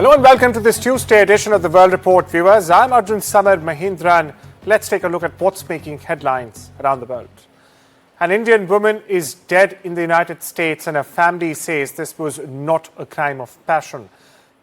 Hello and welcome to this Tuesday edition of the World Report, viewers. I'm Arjun Samar Mahindran. Let's take a look at what's making headlines around the world. An Indian woman is dead in the United States and her family says this was not a crime of passion.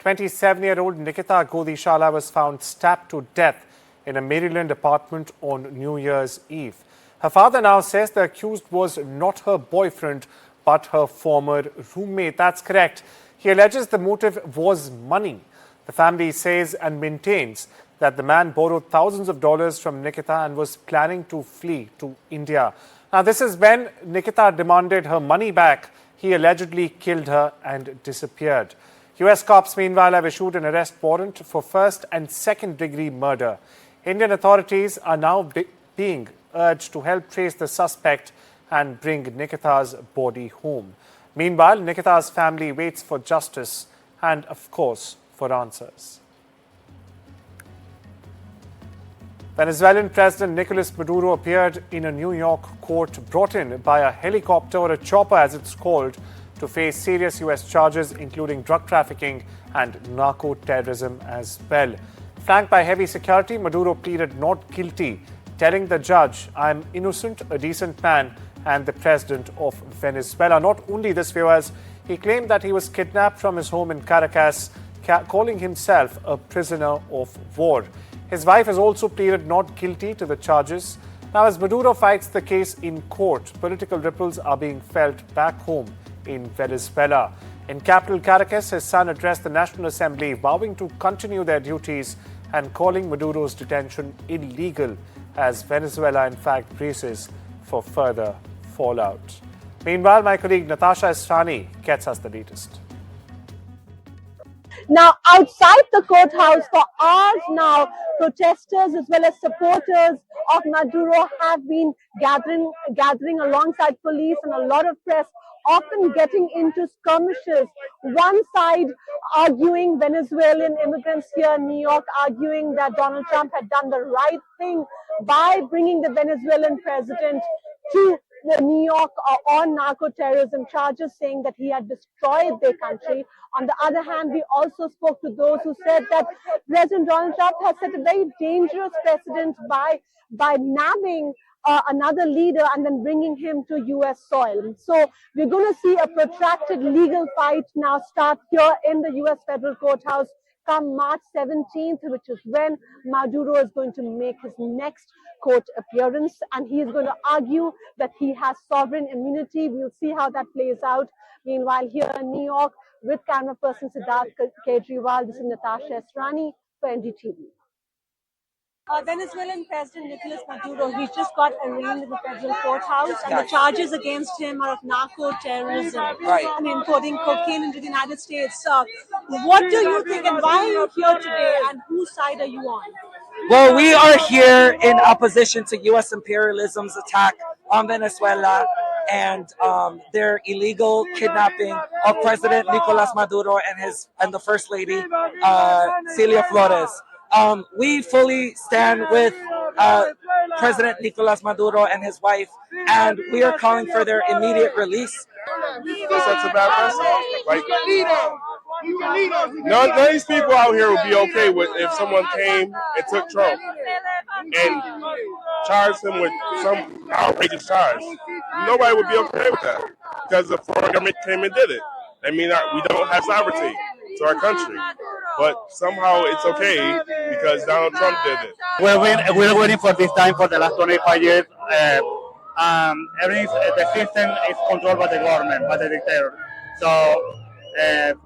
27-year-old Nikita Godishala was found stabbed to death in a Maryland apartment on New Year's Eve. Her father now says the accused was not her boyfriend but her former roommate. That's correct. He alleges the motive was money. The family says and maintains that the man borrowed thousands of dollars from Nikita and was planning to flee to India. Now, this is when Nikita demanded her money back. He allegedly killed her and disappeared. US cops, meanwhile, have issued an arrest warrant for first and second degree murder. Indian authorities are now being urged to help trace the suspect and bring Nikita's body home. Meanwhile, Nikita's family waits for justice and, of course, for answers. Venezuelan President Nicolas Maduro appeared in a New York court brought in by a helicopter or a chopper, as it's called, to face serious US charges, including drug trafficking and narco-terrorism as well. Flanked by heavy security, Maduro pleaded not guilty, telling the judge, "I'm innocent, a decent man, and the president of Venezuela." Not only this, viewers, he claimed that he was kidnapped from his home in Caracas, calling himself a prisoner of war. His wife has also pleaded not guilty to the charges. Now, as Maduro fights the case in court, political ripples are being felt back home in Venezuela. In capital Caracas, his son addressed the National Assembly, vowing to continue their duties and calling Maduro's detention illegal, as Venezuela, in fact, braces for further fallout. Meanwhile, my colleague Natasha Esrani gets us the latest. Now, outside the courthouse for hours now, protesters as well as supporters of Maduro have been gathering alongside police and a lot of press, often getting into skirmishes. One side arguing, Venezuelan immigrants here in New York arguing that Donald Trump had done the right thing by bringing the Venezuelan president to New York on narco-terrorism charges, saying that he had destroyed their country. On the other hand, we also spoke to those who said that President Donald Trump has set a very dangerous precedent by nabbing another leader and then bringing him to US soil. So we're going to see a protracted legal fight now start here in the US federal courthouse come March 17th, which is when Maduro is going to make his next court appearance, and he is going to argue that he has sovereign immunity. We'll see how that plays out. Meanwhile, here in New York, with camera person Siddharth Kejriwal, this is Natasha Esrani for NDTV. Venezuelan President Nicolas Maduro, he's just got arraigned in the federal courthouse, and the charges against him are of narco-terrorism and importing cocaine into the United States. What do you think, and why are you here today, and whose side are you on? Well, we are here in opposition to U.S. imperialism's attack on Venezuela and their illegal kidnapping of President Nicolas Maduro and the First Lady, Celia Flores. We fully stand with President Nicolas Maduro and his wife, and we are calling for their immediate release. That's a bad person. Like, none of these people out here would be okay with if someone came and took Trump and charged him with some outrageous charge. Nobody would be okay with that because the foreign government came and did it. I mean, we don't have sovereignty to our country, but somehow it's okay because Donald Trump did it. We're waiting for this time for the last 25 years. The system is controlled by the government, by the dictator. So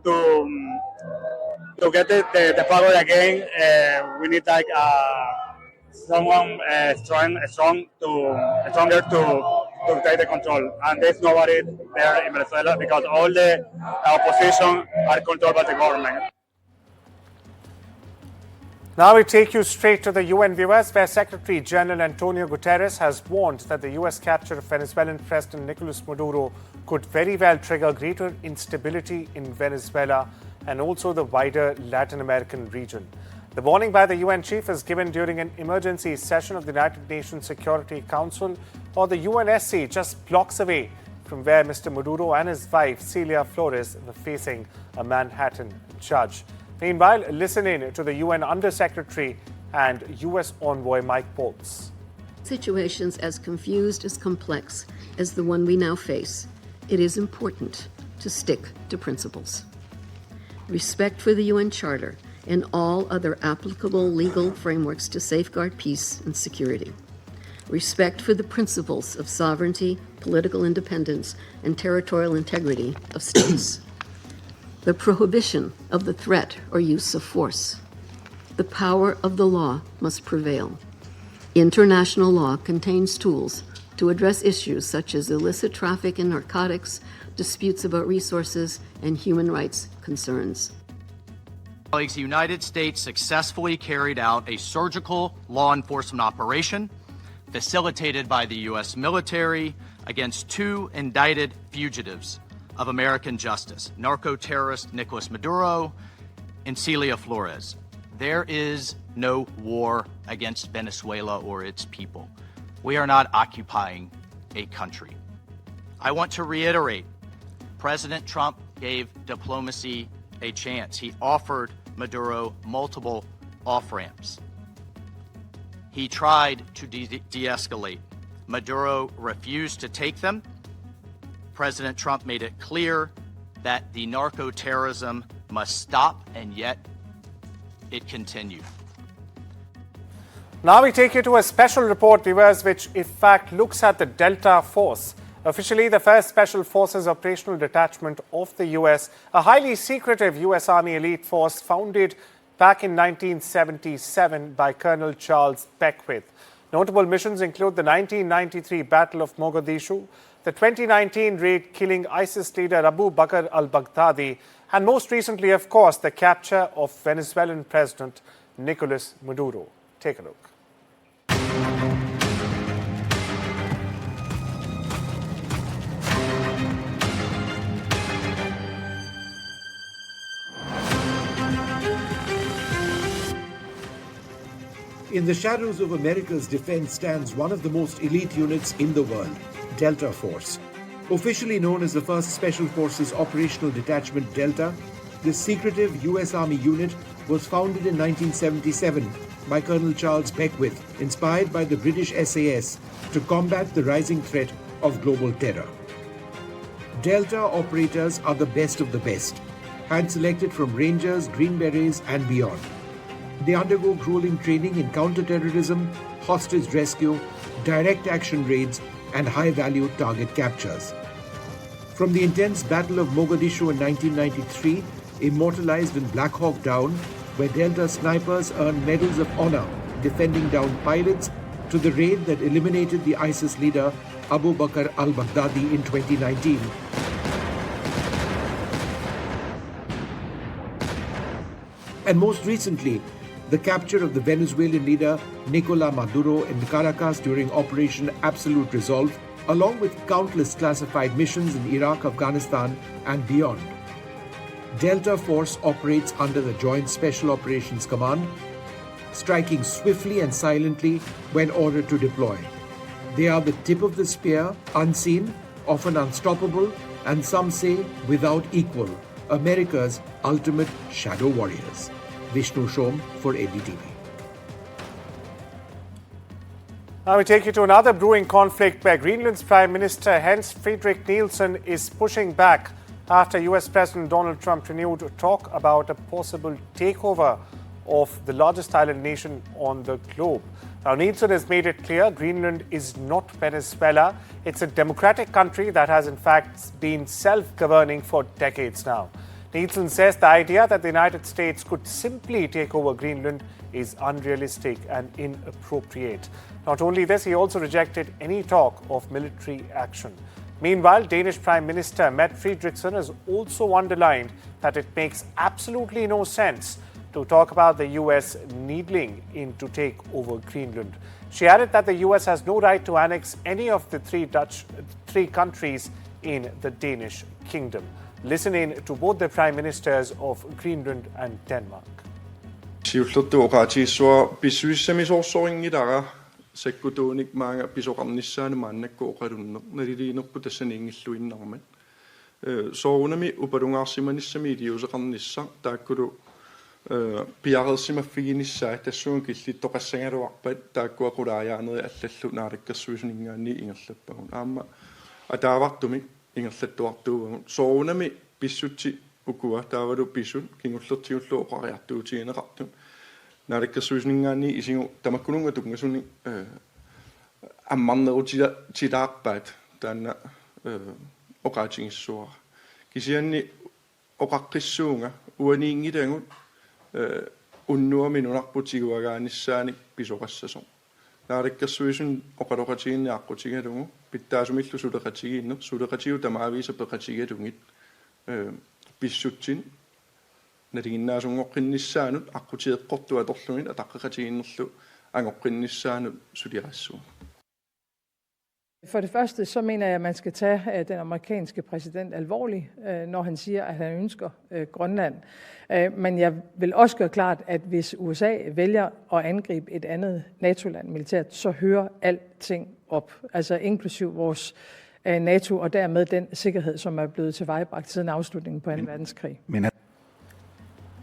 to get the power again, we need like someone stronger to take the control. And there's nobody there in Venezuela because all the opposition are controlled by the government. Now we take you straight to the UN, viewers, where Secretary General Antonio Guterres has warned that the US capture of Venezuelan President Nicolas Maduro could very well trigger greater instability in Venezuela and also the wider Latin American region. The warning by the UN chief is given during an emergency session of the United Nations Security Council, or the UNSC, just blocks away from where Mr. Maduro and his wife, Celia Flores, were facing a Manhattan judge. Meanwhile, listen in to the UN Under-Secretary and US Envoy Mike Pence. Situations as confused, as complex as the one we now face, it is important to stick to principles. Respect for the UN Charter and all other applicable legal frameworks to safeguard peace and security. Respect for the principles of sovereignty, political independence, and territorial integrity of states. The prohibition of the threat or use of force. The power of the law must prevail. International law contains tools to address issues such as illicit traffic in narcotics, disputes about resources, and human rights concerns. The United States successfully carried out a surgical law enforcement operation facilitated by the U.S. military against two indicted fugitives of American justice, narco-terrorist Nicolas Maduro and Celia Flores. There is no war against Venezuela or its people. We are not occupying a country. I want to reiterate, President Trump gave diplomacy a chance. He offered Maduro multiple off-ramps. He tried to de-escalate. Maduro refused to take them. President Trump made it clear that the narco-terrorism must stop, and yet it continued. Now we take you to a special report, viewers, which in fact looks at the Delta Force. Officially, the first Special Forces Operational Detachment of the US, a highly secretive US Army elite force founded back in 1977 by Colonel Charles Beckwith. Notable missions include the 1993 Battle of Mogadishu, the 2019 raid killing ISIS leader Abu Bakr al-Baghdadi, and most recently, of course, the capture of Venezuelan President Nicolas Maduro. Take a look. In the shadows of America's defense stands one of the most elite units in the world, Delta Force. Officially known as the 1st Special Forces Operational Detachment Delta, this secretive US Army unit was founded in 1977 by Colonel Charles Beckwith, inspired by the British SAS to combat the rising threat of global terror. Delta operators are the best of the best, hand-selected from Rangers, Green Berets and beyond. They undergo grueling training in counter-terrorism, hostage rescue, direct action raids, and high-value target captures. From the intense Battle of Mogadishu in 1993, immortalized in Black Hawk Down, where Delta snipers earned medals of honor defending downed pilots, to the raid that eliminated the ISIS leader Abu Bakr al-Baghdadi in 2019. And most recently, the capture of the Venezuelan leader Nicolas Maduro in Caracas during Operation Absolute Resolve, along with countless classified missions in Iraq, Afghanistan, and beyond. Delta Force operates under the Joint Special Operations Command, striking swiftly and silently when ordered to deploy. They are the tip of the spear, unseen, often unstoppable, and some say without equal, America's ultimate shadow warriors. Vishnu Shom for NDTV. Now we take you to another brewing conflict where Greenland's Prime Minister Hans Friedrich Nielsen is pushing back after US President Donald Trump renewed talk about a possible takeover of the largest island nation on the globe. Now Nielsen has made it clear Greenland is not Venezuela. It's a democratic country that has in fact been self-governing for decades now. Nielsen says the idea that the United States could simply take over Greenland is unrealistic and inappropriate. Not only this, he also rejected any talk of military action. Meanwhile, Danish Prime Minister Mette Frederiksen has also underlined that it makes absolutely no sense to talk about the US needling in to take over Greenland. She added that the US has no right to annex any of the three countries in the Danish kingdom. Listen in to both the Prime Ministers of Greenland and Denmark. Sekkutuunik maanga pisoqarnissaani maannakku oqalunneq naliliinerpu tassaniingilluinnarmat soorunami upalungaarsimanissami iliuseqarnissa taakkulu piaredsima fiinissa tassuun killi toqassangaluarpat taakkuaqulaajaarneri allallu naarikkersuusuningaanni ingerlappagun aamma ataavartumi ingerlattuartuuvagun soorunami pissutti ukua taavalu pissun kingullertigullu oqariartuutigineqartun naarikkersuusuningaanni isingu tamakkununga tungasuni ammarnerutila tilaarpaat taanna oqaatingissuara kisianni oqaqqissuunga uaniingitangut unnuaminunarputiguagaannissaani pisoqassasoq naarikkersuisun oqaloqatiginniaqqutigalungu pittaasumillu suleqatigiinner suleqatigu tamaaviisa peqatigalungit pissutsin naliginnaasungoqqinnissaanut aqutieqqortu atorlungit ataqqaqatiginnerlu angoqqinnissaanut suliqassuu. For det første så mener jeg, at man skal tage den amerikanske præsident alvorligt, når han siger, at han ønsker Grønland. Men jeg vil også gøre klart, at hvis USA vælger at angribe et andet NATO-land militært, så hører alting op. Altså inklusiv vores NATO og dermed den sikkerhed, som er blevet tilvejebragt siden afslutningen på 2. verdenskrig.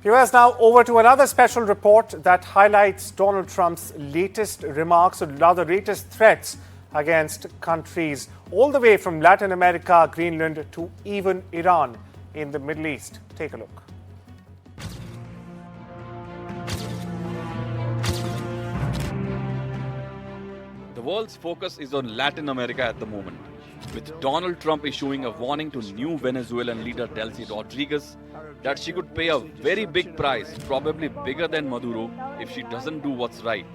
Viewers, now over to another special report that highlights Donald Trump's latest remarks and other latest threats against countries all the way from Latin America, Greenland to even Iran in the Middle East. Take a look. The world's focus is on Latin America at the moment, with Donald Trump issuing a warning to new Venezuelan leader Delcy Rodriguez that she could pay a very big price, probably bigger than Maduro, if she doesn't do what's right.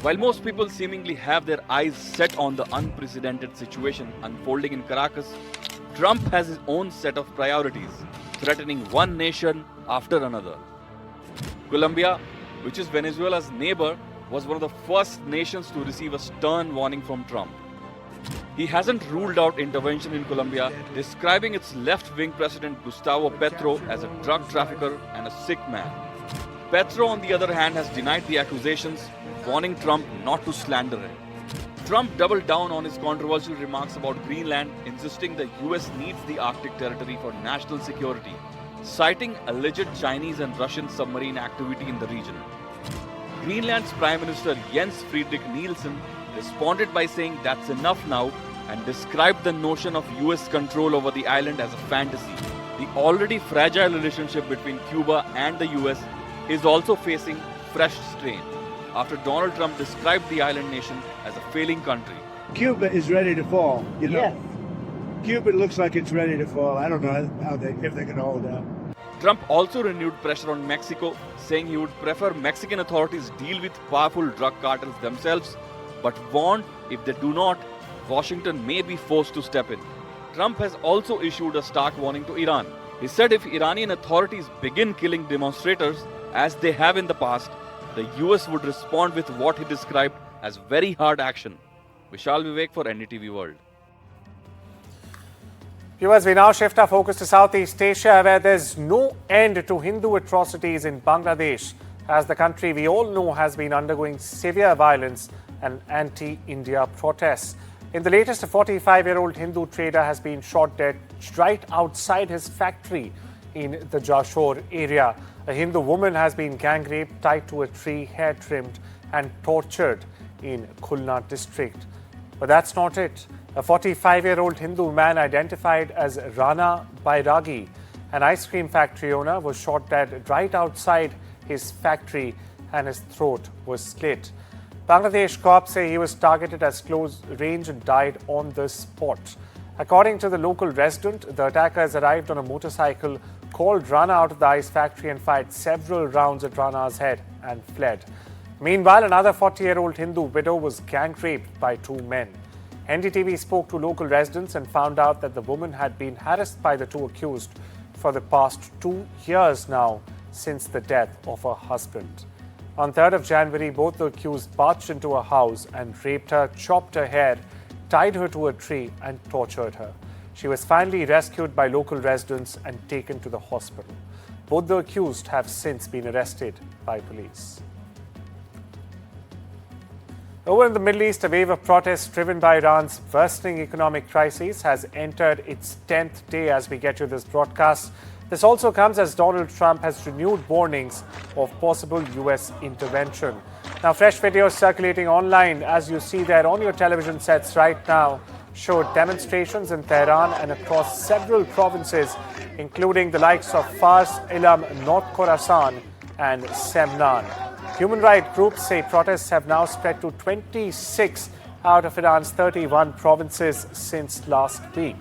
While most people seemingly have their eyes set on the unprecedented situation unfolding in Caracas, Trump has his own set of priorities, threatening one nation after another. Colombia, which is Venezuela's neighbor, was one of the first nations to receive a stern warning from Trump. He hasn't ruled out intervention in Colombia, describing its left-wing president Gustavo Petro as a drug trafficker and a sick man. Petro, on the other hand, has denied the accusations, warning Trump not to slander him. Trump doubled down on his controversial remarks about Greenland, insisting the US needs the Arctic territory for national security, citing alleged Chinese and Russian submarine activity in the region. Greenland's Prime Minister Jens Friedrich Nielsen responded by saying that's enough now and described the notion of US control over the island as a fantasy. The already fragile relationship between Cuba and the US is also facing fresh strain after Donald Trump described the island nation as a failing country. Cuba is ready to fall. You know? Yes. Cuba looks like it's ready to fall. I don't know if they can hold out. Trump also renewed pressure on Mexico, saying he would prefer Mexican authorities deal with powerful drug cartels themselves, but warned if they do not, Washington may be forced to step in. Trump has also issued a stark warning to Iran. He said if Iranian authorities begin killing demonstrators, as they have in the past, the US would respond with what he described as very hard action. Vishal Vivek for NDTV World. Viewers, we now shift our focus to Southeast Asia, where there's no end to Hindu atrocities in Bangladesh, as the country we all know has been undergoing severe violence and anti-India protests. In the latest, a 45-year-old Hindu trader has been shot dead right outside his factory in the Jashore area. A Hindu woman has been gang raped, tied to a tree, hair trimmed and tortured in Khulna district. But that's not it. A 45-year-old Hindu man identified as Rana Bairagi, an ice cream factory owner, was shot dead right outside his factory and his throat was slit. Bangladesh cops say he was targeted at close range and died on the spot. According to the local resident, the attackers arrived on a motorcycle, called Rana out of the ice factory and fired several rounds at Rana's head and fled. Meanwhile, another 40-year-old Hindu widow was gang raped by two men. NDTV spoke to local residents and found out that the woman had been harassed by the two accused for the past 2 years now, since the death of her husband. On 3rd of January, both the accused barged into her house and raped her, chopped her hair, tied her to a tree and tortured her. She was finally rescued by local residents and taken to the hospital. Both the accused have since been arrested by police. Over in the Middle East, a wave of protests driven by Iran's worsening economic crisis has entered its 10th day as we get you this broadcast. This also comes as Donald Trump has renewed warnings of possible US intervention. Now, fresh videos circulating online, as you see there on your television sets right now, show demonstrations in Tehran and across several provinces, including the likes of Fars, Ilam, North Khorasan and Semnan. Human rights groups say protests have now spread to 26 out of Iran's 31 provinces since last week.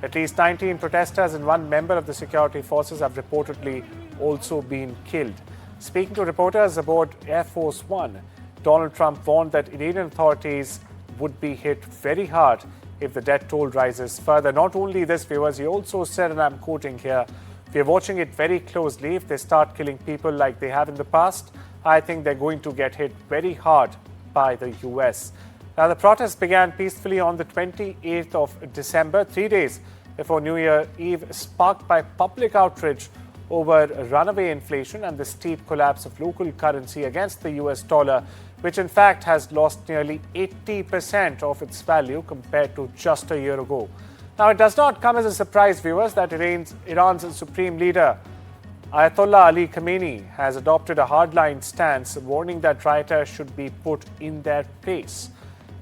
At least 19 protesters and one member of the security forces have reportedly also been killed. Speaking to reporters aboard Air Force One, Donald Trump warned that Iranian authorities would be hit very hard if the death toll rises further. Not only this, viewers, he also said, and I'm quoting here, "We are watching it very closely. If they start killing people like they have in the past, I think they're going to get hit very hard by the US." Now, the protests began peacefully on the 28th of December, 3 days before New Year Eve, sparked by public outrage over runaway inflation and the steep collapse of local currency against the US dollar, which in fact has lost nearly 80% of its value compared to just a year ago. Now, it does not come as a surprise, viewers, that Iran's supreme leader, Ayatollah Ali Khamenei, has adopted a hardline stance, warning that rioters should be put in their place.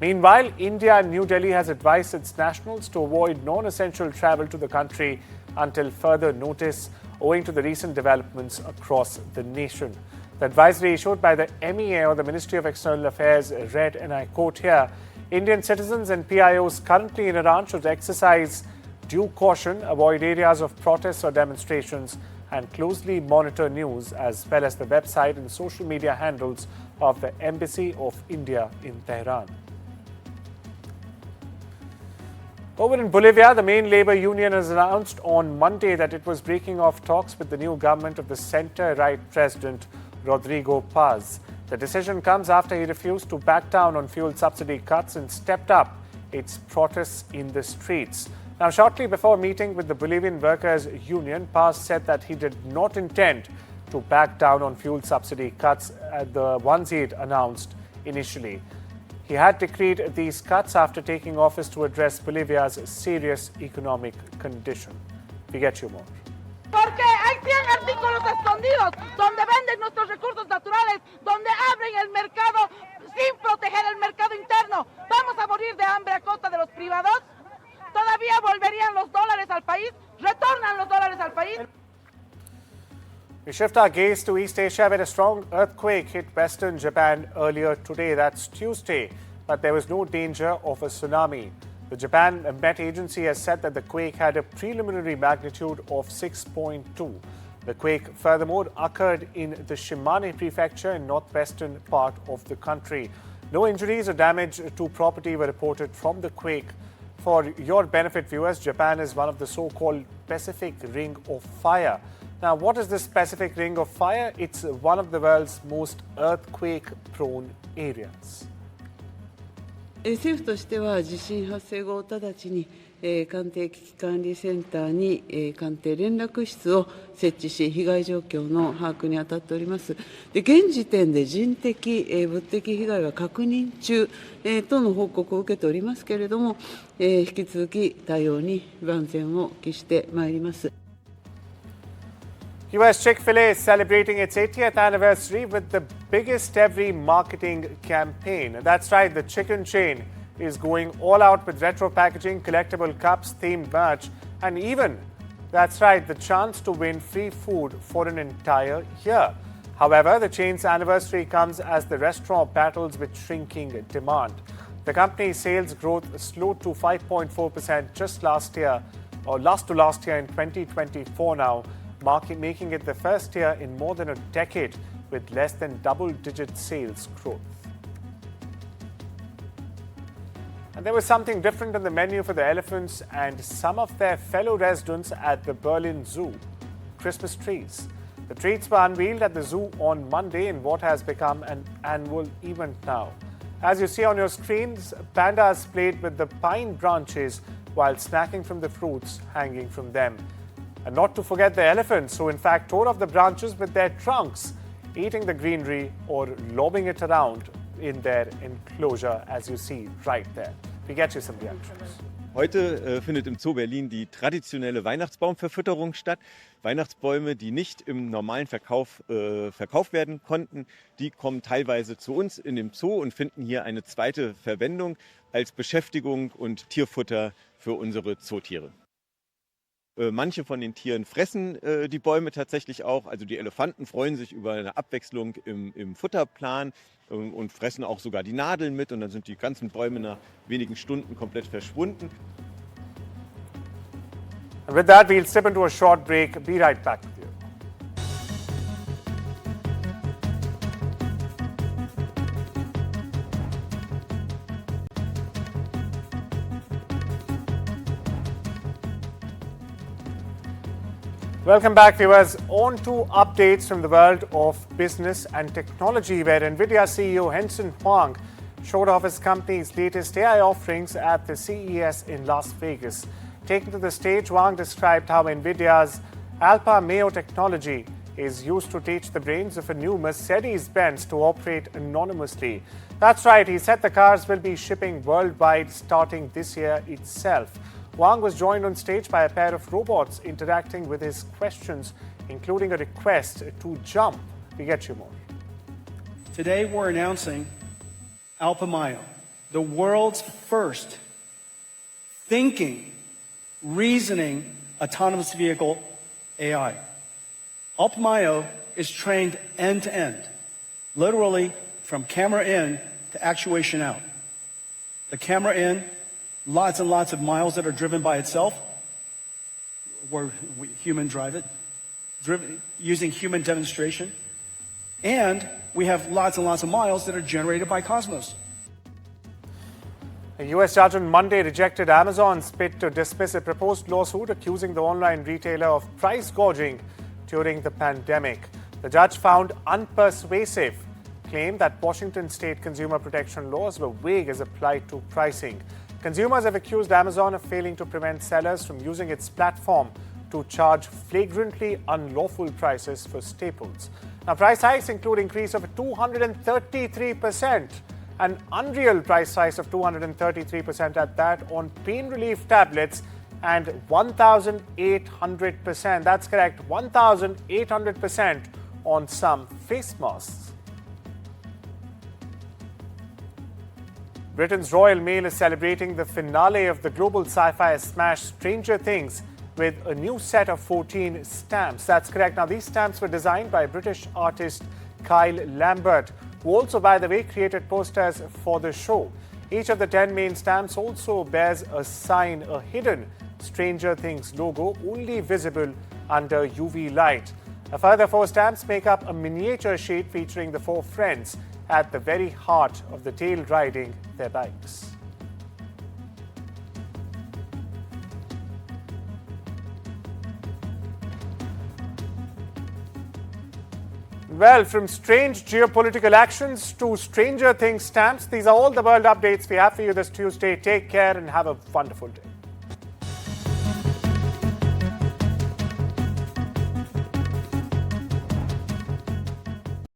Meanwhile, India and New Delhi has advised its nationals to avoid non-essential travel to the country until further notice, owing to the recent developments across the nation. The advisory issued by the MEA, or the Ministry of External Affairs, read, and I quote here, "Indian citizens and PIOs currently in Iran should exercise due caution, avoid areas of protests or demonstrations, and closely monitor news as well as the website and social media handles of the Embassy of India in Tehran." Over in Bolivia, the main labor union has announced on Monday that it was breaking off talks with the new government of the center-right president, Rodrigo Paz. The decision comes after he refused to back down on fuel subsidy cuts and stepped up its protests in the streets. Now, shortly before meeting with the Bolivian Workers' Union, Paz said that he did not intend to back down on fuel subsidy cuts, the ones he had announced initially. He had decreed these cuts after taking office to address Bolivia's serious economic condition. We get you more. Porque hay 100 artículos escondidos donde venden nuestros recursos naturales, donde abren el mercado sin proteger el mercado interno. ¿Vamos a morir de hambre a costa de los privados? ¿Todavía volverían los dólares al país? ¿Retornan los dólares al país? We shift our gaze to East Asia, where a strong earthquake hit western Japan earlier today. That's Tuesday, but there was no danger of a tsunami. The Japan Met Agency has said that the quake had a preliminary magnitude of 6.2. The quake, furthermore, occurred in the Shimane prefecture in northwestern part of the country. No injuries or damage to property were reported from the quake. For your benefit, viewers, Japan is one of the so-called Pacific Ring of Fire. Now, what is this Pacific Ring of Fire? It's one of the world's most earthquake-prone areas. 政府としては地震発生後直ちに官邸危機管理センターに官邸連絡室を設置し被害状況の把握に当たっております。で、現時点で人的物的被害は確認中との報告を受けておりますけれども、引き続き対応に万全を期してまいります。US Chick-fil-A is celebrating its 80th anniversary with the biggest ever marketing campaign. That's right, the chicken chain is going all out with retro packaging, collectible cups, themed merch, and even, that's right, the chance to win free food for an entire year. However, the chain's anniversary comes as the restaurant battles with shrinking demand. The company's sales growth slowed to 5.4% just last year, or last year in 2024 now, making it the first year in more than a decade with less than double-digit sales growth. And there was something different on the menu for the elephants and some of their fellow residents at the Berlin Zoo: Christmas trees. The treats were unveiled at the zoo on Monday in what has become an annual event now. As you see on your screens, pandas played with the pine branches while snacking from the fruits hanging from them. And not to forget the elephants, who in fact tore off the branches with their trunks, eating the greenery or lobbing it around in their enclosure, as you see right there. We get you some reactions. Heute findet im Zoo Berlin die traditionelle Weihnachtsbaumverfütterung statt. Weihnachtsbäume, die nicht im normalen Verkauf verkauft werden konnten, die kommen teilweise zu uns in dem Zoo und finden hier eine zweite Verwendung als Beschäftigung und Tierfutter für unsere Zootiere. Manche von den Tieren fressen die Bäume tatsächlich auch. Also die Elefanten freuen sich über eine Abwechslung im Futterplan und fressen auch sogar die Nadeln mit. Und dann sind die ganzen Bäume nach wenigen Stunden komplett verschwunden. And with that, we'll step into a short break. Be right back with you. Welcome back, viewers. On to updates from the world of business and technology, where NVIDIA CEO Jensen Huang showed off his company's latest AI offerings at the CES in Las Vegas. Taken to the stage, Huang described how NVIDIA's Alpha Mayo technology is used to teach the brains of a new Mercedes-Benz to operate anonymously. That's right, he said the cars will be shipping worldwide starting this year itself. Huang was joined on stage by a pair of robots interacting with his questions, including a request to jump. We get you more. Today we're announcing Alpha Mayo, the world's first thinking, reasoning autonomous vehicle AI. Alpha Mayo is trained end to end, literally from camera in to actuation out. The camera in, lots and lots of miles that are driven by itself, where we human drive it, driven using human demonstration. And we have lots and lots of miles that are generated by Cosmos. A U.S. judge on Monday rejected Amazon's bid to dismiss a proposed lawsuit accusing the online retailer of price gouging during the pandemic. The judge found unpersuasive claim that Washington state consumer protection laws were vague as applied to pricing. Consumers have accused Amazon of failing to prevent sellers from using its platform to charge flagrantly unlawful prices for staples. Now, price hikes include increase of 233%, an unreal price rise of 233% at that on pain relief tablets, and 1,800%, that's correct, 1,800% on some face masks. Britain's Royal Mail is celebrating the finale of the global sci-fi smash Stranger Things with a new set of 14 stamps. That's correct. Now, these stamps were designed by British artist Kyle Lambert, who also, by the way, created posters for the show. Each of the 10 main stamps also bears a sign, a hidden Stranger Things logo, only visible under UV light. A further 4 stamps make up a miniature sheet featuring the 4 friends at the very heart of the tale riding their bikes. Well, from strange geopolitical actions to Stranger Things stamps, these are all the world updates we have for you this Tuesday. Take care and have a wonderful day.